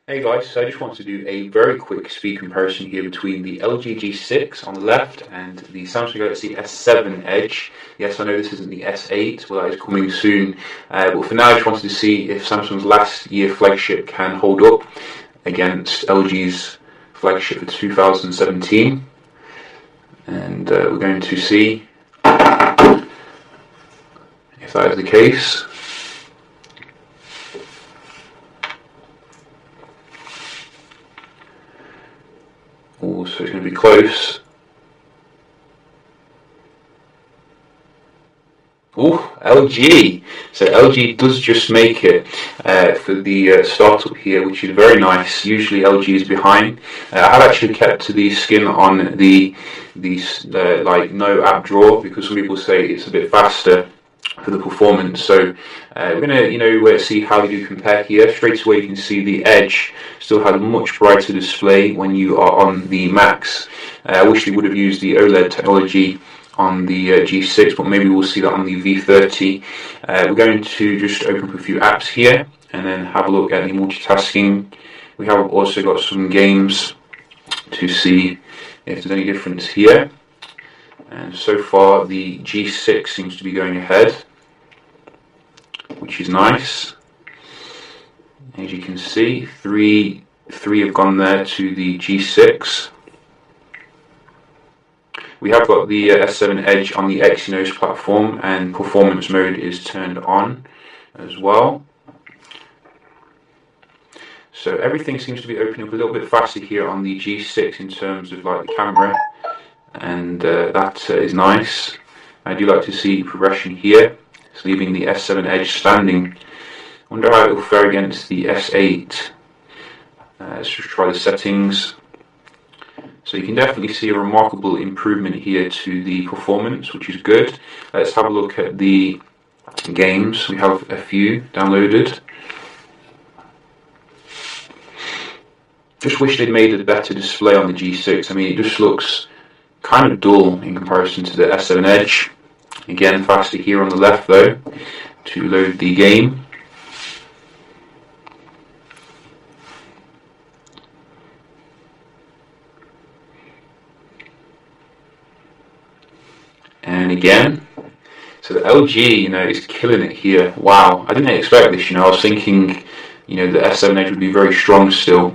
Hey guys, so I just want to do a very quick speed comparison here between the LG G6 on the left and the Samsung Galaxy S7 Edge. Yes, I know this isn't the S8, well that is coming soon, but for now I just wanted to see if Samsung's last year flagship can hold up against LG's flagship for 2017, and we're going to see if that is the case. Oh, so it's going to be close. Oh, LG. So LG does just make it for the startup here, which is very nice. Usually LG is behind. I have actually kept to the skin on the like no app drawer because some people say it's a bit faster for the performance. So we're gonna see how they do compare here. Straight away you can see the Edge still had a much brighter display when you are on the Max. I wish they would have used the OLED technology on the G6, but maybe we'll see that on the V30. We're going to just open up a few apps here and then have a look at the multitasking. We have also got some games to see if there's any difference here. And so far the G6 seems to be going ahead, which is nice. As you can see, three have gone there to the G6. We have got the S7 Edge on the Exynos platform, and performance mode is turned on as well. So everything seems to be opening up a little bit faster here on the G6 in terms of like the camera, and that is nice. I do like to see progression here. It's leaving the S7 Edge standing. I wonder how it will fare against the S8. Let's just try the settings. So you can definitely see a remarkable improvement here to the performance, which is good. Let's have a look at the games. We have a few downloaded. Just wish they'd made a better display on the G6. I mean, it just looks kind of dull in comparison to the S7 Edge. Again, faster here on the left though to load the game. And again, so the LG, is killing it here. Wow, I didn't expect this. I was thinking, the S7 Edge would be very strong still.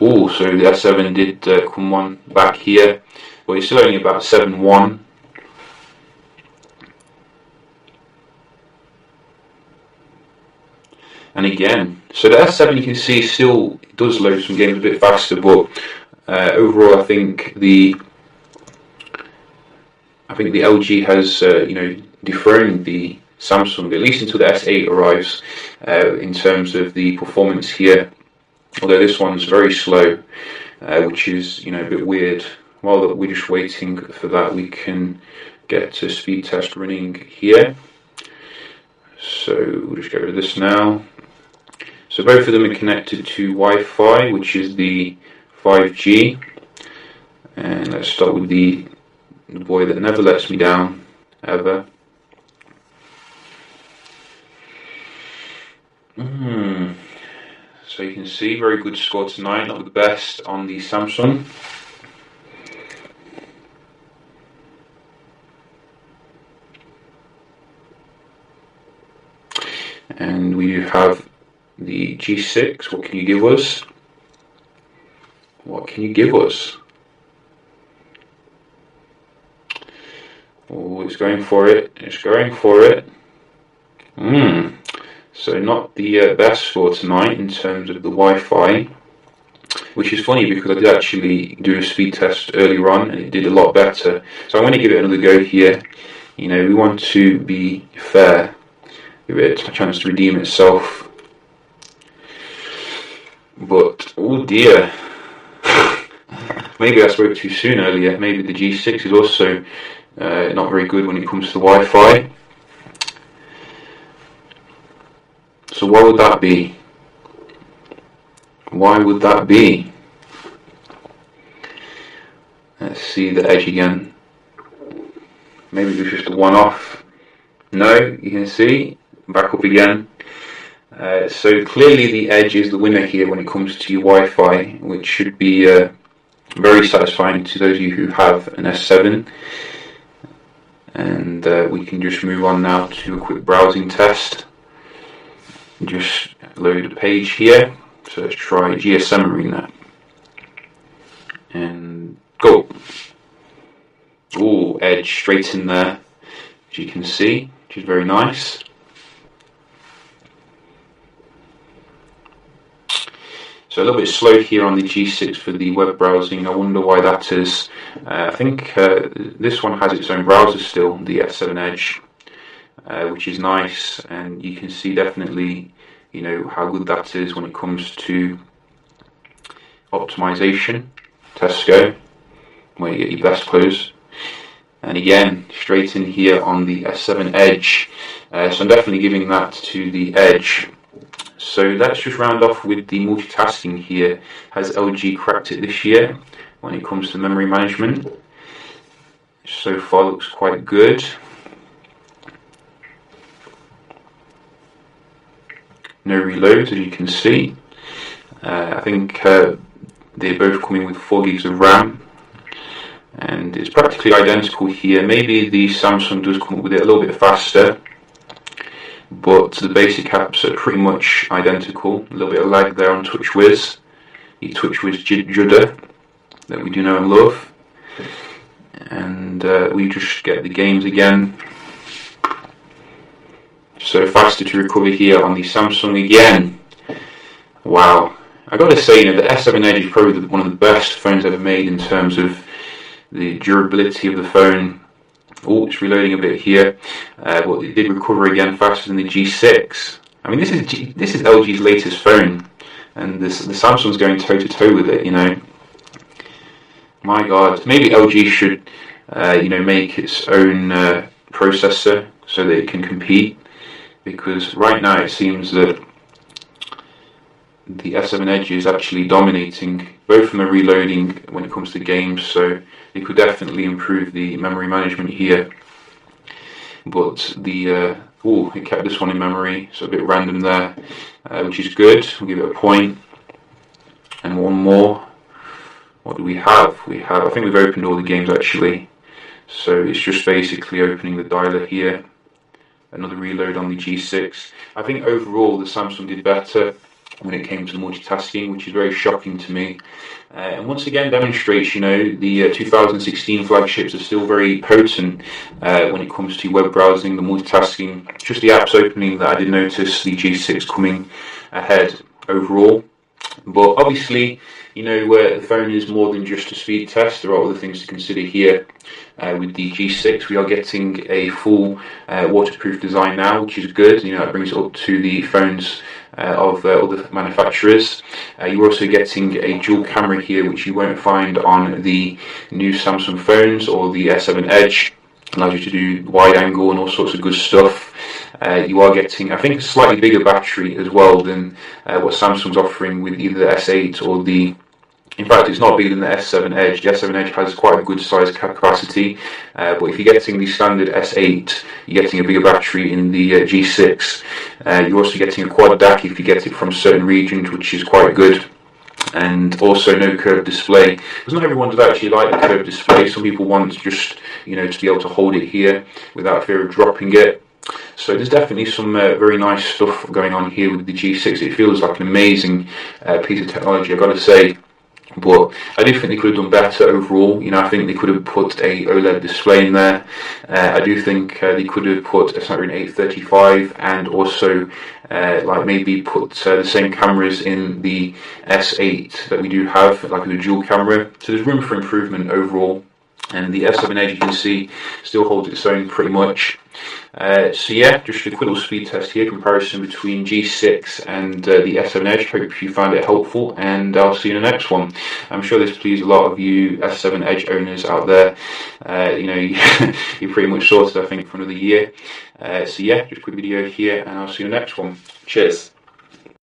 Oh, so the S7 did come one back here, but it's still only about 7-1. And again, so the S7 you can see still does load some games a bit faster, but overall I think the LG has dethroned the Samsung, at least until the S8 arrives, in terms of the performance here. Although this one's very slow, which is a bit weird. While we're just waiting for that, we can get to speed test running here. So we'll just get rid of this now. So both of them are connected to Wi-Fi, which is the 5G. And let's start with the boy that never lets me down, ever. So you can see, very good score tonight, not the best on the Samsung. And we have the G6. What can you give us? What can you give us? Oh, it's going for it. It's going for it. So not the best score tonight in terms of the Wi-Fi, which is funny because I did actually do a speed test earlier on and it did a lot better. So I'm going to give it another go here. We want to be fair. Give it a chance to redeem itself. But, oh dear. Maybe I spoke too soon earlier. Maybe the G6 is also not very good when it comes to Wi-Fi. So why would that be? Why would that be? Let's see the Edge again. Maybe it was just a one-off. No, you can see, back up again. So clearly the Edge is the winner here when it comes to your Wi-Fi, which should be very satisfying to those of you who have an S7. And we can just move on now to a quick browsing test. Just load a page here. So let's try GSM Arena. And go. Oh, Edge straight in there, as you can see, which is very nice. So a little bit slow here on the G6 for the web browsing. I wonder why that is. I think this one has its own browser still, the S7 Edge, which is nice, and you can see definitely, you know, how good that is when it comes to optimization. Tesco, where you get your best clothes. And again, straight in here on the S7 Edge. So I'm definitely giving that to the Edge. So let's just round off with the multitasking here. Has LG cracked it this year when it comes to memory management? So far looks quite good. No reloads, as you can see. I think they're both coming with 4 gigs of RAM. And it's practically identical here. Maybe the Samsung does come up with it a little bit faster, but the basic apps are pretty much identical. A little bit of lag there on TouchWiz, the TouchWiz Judder that we do know and love. And we just get the games again. So faster to recover here on the Samsung again. Wow. I gotta say, you know, the S7 Edge is probably one of the best phones ever made in terms of the durability of the phone. Oh, it's reloading a bit here, but it did recover again faster than the G6. I mean, this is LG's latest phone, and the Samsung's going toe to toe with it. You know, my God, maybe LG should, you know, make its own processor so that it can compete. Because right now it seems that the S7 Edge is actually dominating, both from the reloading when it comes to games, so it could definitely improve the memory management here. But the it kept this one in memory, so a bit random there, which is good. We'll give it a point. And one more. What do we have? I think we've opened all the games actually. So it's just basically opening the dialer here. Another reload on the G6. I think overall the Samsung did better when it came to the multitasking, which is very shocking to me. And once again demonstrates, you know, the 2016 flagships are still very potent when it comes to web browsing, the multitasking, just the apps opening that I did notice the G6 coming ahead overall. But obviously, you know, the phone is more than just a speed test. There are other things to consider here. With the G6, we are getting a full waterproof design now, which is good. You know, that brings it up to the phones of other manufacturers. You're also getting a dual camera here, which you won't find on the new Samsung phones or the S7 Edge. Allows you to do wide angle and all sorts of good stuff. You are getting, I think, a slightly bigger battery as well than what Samsung's offering with either the S8 or the... In fact, it's not bigger than the S7 Edge. The S7 Edge has quite a good size capacity, but if you're getting the standard S8, you're getting a bigger battery in the G6. You're also getting a quad DAC if you get it from certain regions, which is quite good. And also no curved display, because not everyone does actually like the curved display. Some people want just, you know, to be able to hold it here without fear of dropping it. So there's definitely some very nice stuff going on here with the G6. It feels like an amazing piece of technology, I've got to say. But I do think they could have done better overall. You know, I think they could have put a OLED display in there. I do think they could have put a Snapdragon 835 and also like maybe put the same cameras in the S8 that we do have, like with a dual camera. So there's room for improvement overall. And the S7 Edge, you can see, still holds its own pretty much. So yeah, just a quick little speed test here, comparison between G6 and the S7 Edge. Hope you found it helpful, and I'll see you in the next one. I'm sure this pleased a lot of you S7 Edge owners out there. You know, you're pretty much sorted, I think, for another year. So yeah, just a quick video here, and I'll see you in the next one. Cheers.